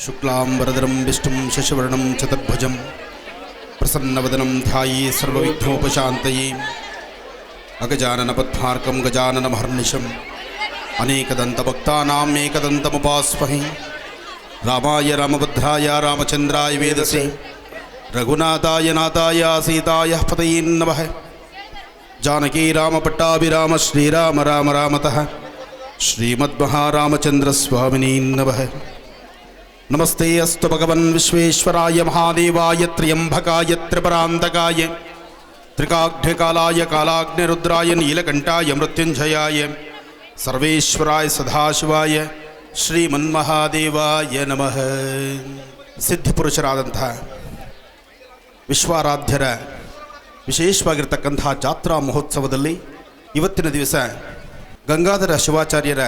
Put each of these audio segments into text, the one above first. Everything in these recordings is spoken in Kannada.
ಶುಕ್ಲಾಂಬರಧರಂ ವಿಷ್ಣುಂ ಶಶಿವರ್ಣಂ ಚತುರ್ಭುಜಂ ಪ್ರಸನ್ನವದನಂ ಧ್ಯಾಯೇ ಸರ್ವವಿಘ್ನೋಪಶಾಂತಯೇ ಅಗಜಾನನ ಪದ್ಮಾರ್ಕಂ ಗಜಾನನಮಹರ್ನಿಶಂ ಅನೇಕದಂತಭಕ್ತಾನಾಂ ಏಕದಂತಮುಪಾಸ್ಮಹೇ ರಾಮಾಯ ರಾಮಭದ್ರಾಯ ರಾಮಚಂದ್ರಾಯ ವೇದಸೇ ರಘುನಾಥಾಯ ನಾಥಾಯ ಸೀತಾಯ ಪತಯೇ ನಮಃ ಜಾನಕಿ ರಾಮ ಪಟ್ಟಾಭಿರಾಮ ಶ್ರೀರಾಮ ರಾಮ ರಾಮತಃ ಶ್ರೀಮದ್ಮಹಾರಾಮಚಂದ್ರ ಸ್ವಾಮಿನೇ ನಮಃ ನಮಸ್ತೆ ಅಸ್ತು ಭಗವನ್ ವಿಶ್ವೇಶ್ವರಾಯ ಮಹಾದೇವಾಯ ತ್ರ್ಯಂಬಕಾಯ ತ್ರಿಪರಾಂತಕಾಯ ತ್ರಿಕಾಗ್ನಿಕಾಲಾಯ ಕಾಲಾಗ್ನಿರುದ್ರಾಯ ನೀಲಕಂಠಾಯ ಮೃತ್ಯುಂಜಯಾಯ ಸರ್ವೇಶ್ವರಾಯ ಸದಾಶಿವಾಯ ಶ್ರೀಮನ್ಮಹಾದೇವಾಯ ನಮಃ. ಸಿದ್ಧಿಪುರುಷರಾದಂತಹ ವಿಶ್ವಾರಾಧ್ಯರ ವಿಶೇಷವಾಗಿರ್ತಕ್ಕಂಥ ಜಾತ್ರಾ ಮಹೋತ್ಸವದಲ್ಲಿ ಇವತ್ತಿನ ದಿವಸ ಗಂಗಾಧರ ಶಿವಾಚಾರ್ಯರ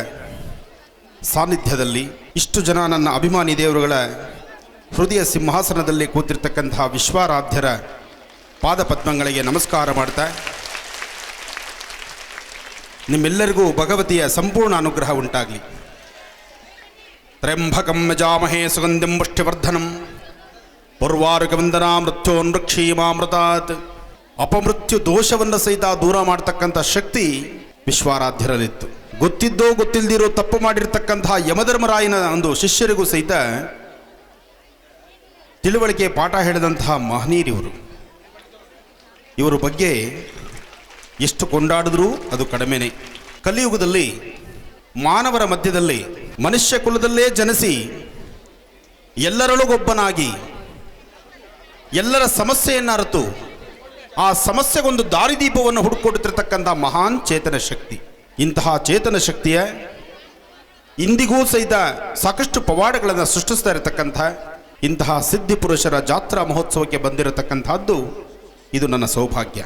ಸಾನ್ನಿಧ್ಯದಲ್ಲಿ ಇಷ್ಟು ಜನ ನನ್ನ ಅಭಿಮಾನಿ ದೇವರುಗಳ ಹೃದಯ ಸಿಂಹಾಸನದಲ್ಲಿ ಕೂತಿರ್ತಕ್ಕಂಥ ವಿಶ್ವಾರಾಧ್ಯರ ಪಾದಪದ್ಮಗಳಿಗೆ ನಮಸ್ಕಾರ ಮಾಡ್ತಾ ನಿಮ್ಮೆಲ್ಲರಿಗೂ ಭಗವತಿಯ ಸಂಪೂರ್ಣ ಅನುಗ್ರಹ ಉಂಟಾಗಲಿ. ತ್ರ್ಯಂಬಕಂ ಯಜಾಮಹೇ ಸುಗಂಧಿಂ ಪುಷ್ಟಿವರ್ಧನಂ ಪೂರ್ವಾರುಕವಂದನಾ ಮೃತ್ಯೋನ್ವಕ್ಷೀಮಾಮೃತಾತ್. ಅಪಮೃತ್ಯು ದೋಷವನ್ನು ಸಹಿತ ದೂರ ಮಾಡ್ತಕ್ಕಂಥ ಶಕ್ತಿ ವಿಶ್ವಾರಾಧ್ಯರಲ್ಲಿತ್ತು. ಗೊತ್ತಿದ್ದೋ ಗೊತ್ತಿಲ್ಲದಿರೋ ತಪ್ಪು ಮಾಡಿರ್ತಕ್ಕಂತಹ ಯಮಧರ್ಮರಾಯನ ಒಂದು ಶಿಷ್ಯರಿಗೂ ಸಹಿತ ತಿಳುವಳಿಕೆ ಪಾಠ ಹೇಳಿದಂತಹ ಮಹನೀಯರಿವರು. ಇವರ ಬಗ್ಗೆ ಎಷ್ಟು ಕೊಂಡಾಡಿದ್ರೂ ಅದು ಕಡಿಮೆನೇ. ಕಲಿಯುಗದಲ್ಲಿ ಮಾನವರ ಮಧ್ಯದಲ್ಲಿ ಮನುಷ್ಯ ಕುಲದಲ್ಲೇ ಜನಿಸಿ ಎಲ್ಲರೊಳಗೊಬ್ಬನಾಗಿ ಎಲ್ಲರ ಸಮಸ್ಯೆಯನ್ನು ಅರಿತು ಆ ಸಮಸ್ಯೆಗೊಂದು ದಾರಿದೀಪವನ್ನು ಹುಡುಕೊಡುತ್ತಿರ್ತಕ್ಕಂಥ ಮಹಾನ್ ಚೇತನ ಶಕ್ತಿ. ಇಂತಹ ಚೇತನ ಶಕ್ತಿಯ ಇಂದಿಗೂ ಸಹಿತ ಸಾಕಷ್ಟು ಪವಾಡಗಳನ್ನು ಸೃಷ್ಟಿಸ್ತಾ ಇರತಕ್ಕಂಥ ಇಂತಹ ಸಿದ್ಧಿಪುರುಷರ ಜಾತ್ರಾ ಮಹೋತ್ಸವಕ್ಕೆ ಬಂದಿರತಕ್ಕಂಥದ್ದು ಇದು ನನ್ನ ಸೌಭಾಗ್ಯ.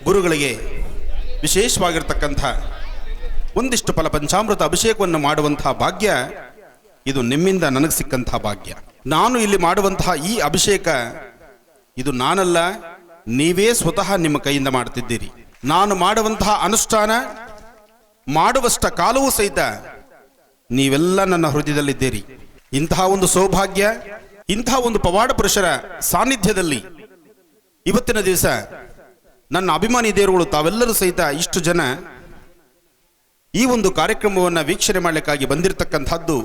ಗುರುಗಳಿಗೆ ವಿಶೇಷವಾಗಿರ್ತಕ್ಕಂಥ ಒಂದಿಷ್ಟು ಫಲ ಪಂಚಾಮೃತ ಅಭಿಷೇಕವನ್ನು ಮಾಡುವಂತಹ ಭಾಗ್ಯ ಇದು ನಿಮ್ಮಿಂದ ನನಗೆ ಸಿಕ್ಕಂಥ ಭಾಗ್ಯ. ನಾನು ಇಲ್ಲಿ ಮಾಡುವಂತಹ ಈ ಅಭಿಷೇಕ ಇದು ನಾನಲ್ಲ, ನೀವೇ ಸ್ವತಃ ನಿಮ್ಮ ಕೈಯಿಂದ ಮಾಡ್ತಿದ್ದೀರಿ. ನಾನು ಮಾಡುವಂತಹ ಅನುಷ್ಠಾನ ಮಾಡುವಷ್ಟ ಕಾಲವೂ ಸಹಿತ ನೀವೆಲ್ಲ ನನ್ನ ಹೃದಯದಲ್ಲಿದ್ದೀರಿ. ಇಂತಹ ಒಂದು ಸೌಭಾಗ್ಯ, ಇಂತಹ ಒಂದು ಪವಾಡ ಪುರುಷರ ಸಾನ್ನಿಧ್ಯದಲ್ಲಿ ಇವತ್ತಿನ ದಿವಸ ನನ್ನ ಅಭಿಮಾನಿ ದೇವರುಗಳು ತಾವೆಲ್ಲರೂ ಸಹಿತ ಇಷ್ಟು ಜನ ಈ ಒಂದು ಕಾರ್ಯಕ್ರಮವನ್ನು ವೀಕ್ಷಣೆ ಮಾಡಲಿಕ್ಕಾಗಿ ಬಂದಿರತಕ್ಕಂಥದ್ದು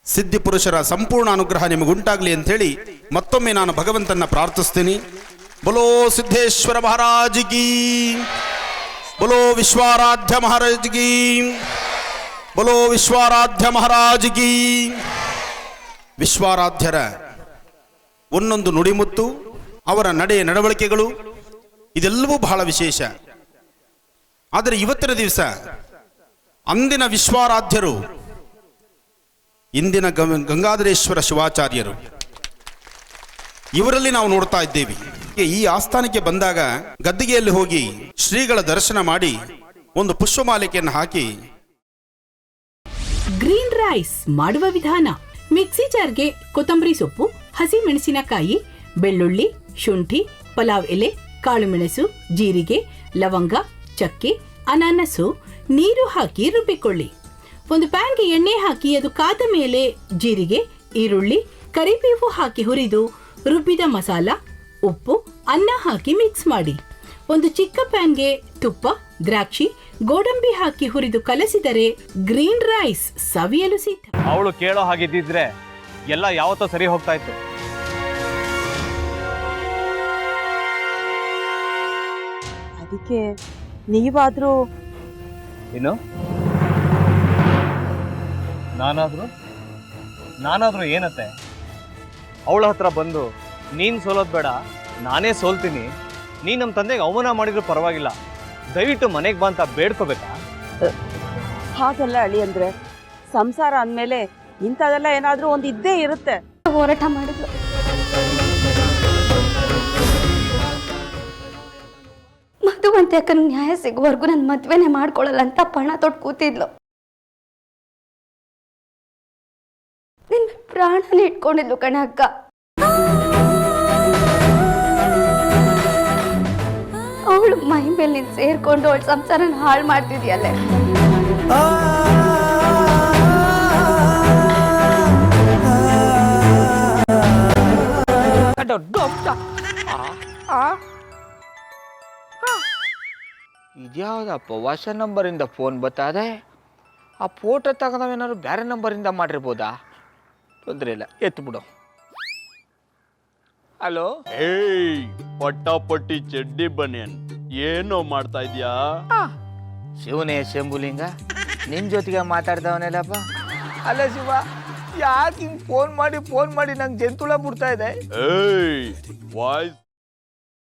ಸಿದ್ಧಿಪುರುಷರ ಸಂಪೂರ್ಣ ಅನುಗ್ರಹ ನಿಮಗುಂಟಾಗಲಿ ಅಂಥೇಳಿ ಮತ್ತೊಮ್ಮೆ ನಾನು ಭಗವಂತನ ಪ್ರಾರ್ಥಿಸ್ತೀನಿ. ಬೋಲೋ ಸಿದ್ದೇಶ್ವರ ಮಹಾರಾಜ್ ಕೀ, ಬೋಲೋ ವಿಶ್ವಾರಾಧ್ಯ ಮಹಾರಾಜ್ ಕೀ, ಬೋಲೋ ವಿಶ್ವಾರಾಧ್ಯ ಮಹಾರಾಜ್ ಕೀ. ವಿಶ್ವಾರಾಧ್ಯರ ಒಂದೊಂದು ನುಡಿಮುತ್ತು, ಅವರ ನಡೆ ನಡವಳಿಕೆಗಳು ಇದೆಲ್ಲವೂ ಬಹಳ ವಿಶೇಷ. ಆದರೆ ಇವತ್ತಿನ ದಿವಸ ಅಂದಿನ ವಿಶ್ವಾರಾಧ್ಯರು ಇಂದಿನ ಗಂಗಾಧರೇಶ್ವರ ಶಿವಾಚಾರ್ಯರು ಇವರಲ್ಲಿ ನಾವು ನೋಡ್ತಾ ಇದ್ದೇವೆ. ಈ ಆಸ್ಥಾನಕ್ಕೆ ಬಂದಾಗ ಗದ್ದಿಗೆಯಲ್ಲಿ ಹೋಗಿ ಶ್ರೀಗಳ ದರ್ಶನ ಮಾಡಿ ಒಂದು ಪುಷ್ಪಮಾಲಿಕೆಯನ್ನು ಹಾಕಿ ಗ್ರೀನ್ ರೈಸ್ ಮಾಡುವ ವಿಧಾನ: ಮಿಕ್ಸಿ ಜಾರ್ಗೆ ಕೊತ್ತಂಬರಿ ಸೊಪ್ಪು, ಹಸಿ ಮೆಣಸಿನಕಾಯಿ, ಬೆಳ್ಳುಳ್ಳಿ, ಶುಂಠಿ, ಪಲಾವ್ ಎಲೆ, ಕಾಳುಮೆಣಸು, ಜೀರಿಗೆ, ಲವಂಗ, ಚಕ್ಕೆ, ಅನಾನಸು, ನೀರು ಹಾಕಿ ರುಬ್ಬಿಕೊಳ್ಳಿ. ಒಂದು ಪ್ಯಾನ್ಗೆ ಎಣ್ಣೆ ಹಾಕಿ ಅದು ಕಾದ ಮೇಲೆ ಜೀರಿಗೆ, ಈರುಳ್ಳಿ, ಕರಿಬೇವು ಹಾಕಿ ಹುರಿದು ರುಬ್ಬಿದ ಮಸಾಲ, ಉಪ್ಪು, ಅನ್ನ ಹಾಕಿ ಮಿಕ್ಸ್ ಮಾಡಿ. ಒಂದು ಚಿಕ್ಕ ಪ್ಯಾನ್ಗೆ ತುಪ್ಪ, ದ್ರಾಕ್ಷಿ, ಗೋಡಂಬಿ ಹಾಕಿ ಹುರಿದು ಕಲಸಿದರೆ ಗ್ರೀನ್ ರೈಸ್ ಸವಿಯಲು ಸಿದ್ಧ. ಅವಳು ಕೇಳೋ ಹಾಗಿದ್ದಿದ್ರೆ ಎಲ್ಲ ಯಾವತ್ತೋ ಸರಿ ಹೋಗ್ತಾ ಇತ್ತು. ಅದಕ್ಕೆ ನೀವಾದ್ರೂ ಏನು? ನಾನಾದ್ರೂ ಏನತ್ತೆ? ಅವಳ ಹತ್ರ ಬಂದು ನೀನು ಸೋಲೋದು ಬೇಡ, ನಾನೇ ಸೋಲ್ತೀನಿ, ನೀ ನಮ್ಮ ತಂದೆಗೆ ಅವಮಾನ ಮಾಡಿದ್ರು ಪರವಾಗಿಲ್ಲ, ದಯವಿಟ್ಟು ಮನೆಗೆ ಬಾ ಅಂತ ಬೇಡ್ಕೋಬೇಕಾ? ಹಾಗೆಲ್ಲ ಅಳಿ ಅಂದ್ರೆ ಸಂಸಾರ ಅಂದಮೇಲೆ ಇಂಥದೆಲ್ಲ ಏನಾದ್ರೂ ಒಂದು ಇದ್ದೇ ಇರುತ್ತೆ. ಹೋರಾಟ ಮಾಡಿದ್ಲು. ಮಧುವಂತೆ ಅಕ್ಕನ ನ್ಯಾಯ ಸಿಗುವವರೆಗೂ ನನ್ನ ಮದ್ವೆನೆ ಮಾಡ್ಕೊಳ್ಳಲ್ಲ ಅಂತ ಪಣ ತೊಟ್ಟು ಕೂತಿದ್ಲು. ನಿನ್ನ ಪ್ರಾಣನ ಇಟ್ಕೊಂಡಿದ್ಲು ಕಣ ಅಕ್ಕ. ಅವಳು ಮೈ ಮೇಲೆ ನೀನು ಸೇರ್ಕೊಂಡು ಅವಳ ಸಂಸಾರನ ಹಾಳು ಮಾಡ್ತಿದ್ಯಲ್ಲೇ. ಇದ್ಯಾವುದಪ್ಪ ಹೊಸ ನಂಬರಿಂದ ಫೋನ್ ಬತ್ತದೆ. ಆ ಫೋಟೋ ತಗೊಂಡವೇನಾದ್ರು ಬೇರೆ ನಂಬರಿಂದ ಮಾಡಿರ್ಬೋದಾ? ತೊಂದರೆ ಇಲ್ಲ, ಎತ್ಬಿಡು. ಹಲೋ, ಏಯ್ ಪಟ್ಟಾಪಟ್ಟಿ ಚಡ್ಡಿ ಬನಿಯನ್, ಏನೋ ಮಾಡ್ತಾ ಇದ್ಯಾ? ಶಿವನೇ ಶಂಭುಲಿಂಗ, ನಿನ್ನ ಜೊತೆಗೆ ಮಾತಾಡ್ದವನೇಲಪ್ಪ. ಅಲ್ಲ ಶಿವ, ಯಾಕೆ ಹಿಂಗೆ ಫೋನ್ ಮಾಡಿ ನಂಗೆ ಜಂತುಳ ಬಿಡ್ತಾ ಇದೆ? ಏಯ್ ವಾಯ್ಸ್